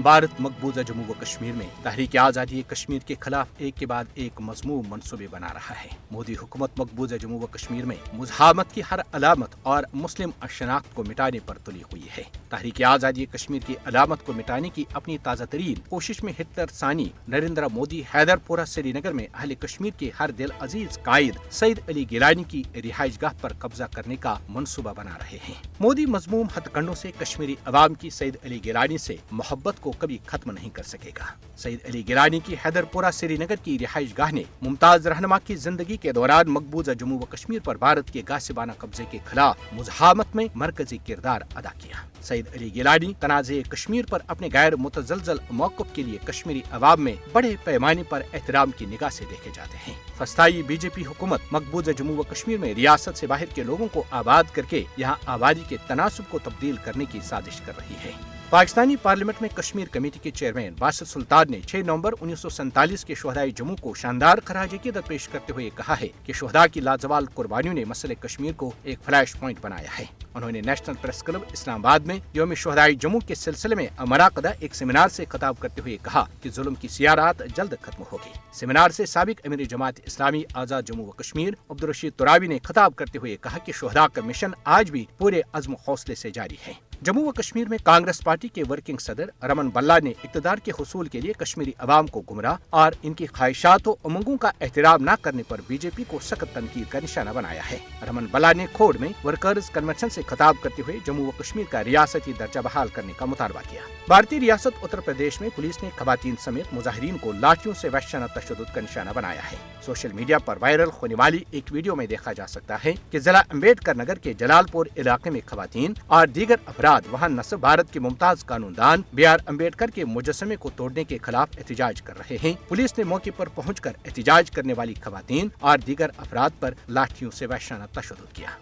भारत मकबूजा जम्मू व कश्मीर में तहरीक आज़ादी कश्मीर के खिलाफ एक के बाद एक मजमूम मनसूबे बना रहा है। मोदी हुकूमत मकबूजा जम्मू व कश्मीर में मुज़ाहमत की हर अलामत और मुस्लिम शनाख्त को मिटाने पर तुली हुई है। तहरीक आज़ादी कश्मीर की अलामत को मिटाने की अपनी ताज़ा तरीन कोशिश में हिटलर सानी नरेंद्र मोदी हैदरपुरा श्रीनगर में अहले कश्मीर के हर दिल अजीज कायद सईद अली गिलानी की रिहाइश गाह पर कब्जा करने का मनसूबा बना रहे हैं। मोदी मजमूम हथकंडों से कश्मीरी अवाम की सईद अली गिलानी से मोहब्बत को कभी खत्म नहीं कर सकेगा। सईद अली गिलानी की हैदरपुरा श्रीनगर की रिहाइश गाह ने मुमताज रहनुमा की जिंदगी के दौरान मकबूजा जम्मू व कश्मीर पर भारत के गासिबाना कब्जे के खिलाफ मुज़ाहमत में मरकजी किरदार अदा किया। सईद अली गिलानी तनाज़े कश्मीर पर अपने गैर मुतज़लज़ल मौक़िफ़ के लिए कश्मीरी अवाम में बड़े पैमाने पर एहतराम की निगाह से देखे जाते हैं। फस्ताई बीजेपी हुकूमत मकबूजा जम्मू व कश्मीर में रियासत से बाहर के लोगों को आबाद करके यहाँ आबादी के तनासुब को तब्दील करने की साजिश कर रही है। पाकिस्तानी पार्लियामेंट में कश्मीर कमेटी के चेयरमैन बासित सुल्तान ने 6 नवंबर 1947 के शुहदाए जम्मू को शानदार खराज अकीदत पेश करते हुए कहा है कि शुहदा की लाजवाल कुर्बानियों ने मसले कश्मीर को एक फ्लैश पॉइंट बनाया है। उन्होंने नेशनल प्रेस क्लब इस्लामाबाद में यौम शुहदाए जम्मू के सिलसिले में मुनाक़दा एक सेमिनार से खिताब करते हुए कहा कि जुल्म की सियारात जल्द खत्म होगी। सेमिनार से साबिक अमीर जमात इस्लामी आज़ाद जम्मू व कश्मीर अब्दुर्रशीद तुरावी ने खिताब करते हुए कहा कि शुहदा का मिशन आज भी पूरे अज़्म हौसले से जारी है। जम्मू व कश्मीर में कांग्रेस पार्टी के वर्किंग सदर रमन बल्ला ने इक़्तिदार के हुसूल के लिए कश्मीरी अवाम को गुमराह और इनकी ख्वाहिशात व उमंगों का एहतराम न करने पर बीजेपी को सख्त तनकीद का निशाना बनाया है। रमन बल्ला ने खोड़ में वर्कर्स कन्वेंशन से खिताब करते हुए जम्मू व कश्मीर का रियासती दर्जा बहाल करने का मुतालबा किया। भारतीय रियासत उत्तर प्रदेश में पुलिस ने खवातीन समेत मुजाहिरीन को लाठियों से वहशाना तशद्दुद का निशाना बनाया है। सोशल मीडिया पर वायरल होने वाली एक वीडियो में देखा जा सकता है कि जिला अम्बेडकर नगर के जलालपुर इलाके में खवातीन और दीगर अफराद वहाँ नस्ब भारत के मुमताज कानूनदान B.R. अम्बेडकर के मुजस्समे को तोड़ने के खिलाफ एहतजाज कर रहे हैं। पुलिस ने मौके पर पहुंचकर एहतजाज करने वाली खवातीन और दीगर अफराद पर लाठियों से वहशाना तशद्दुद किया।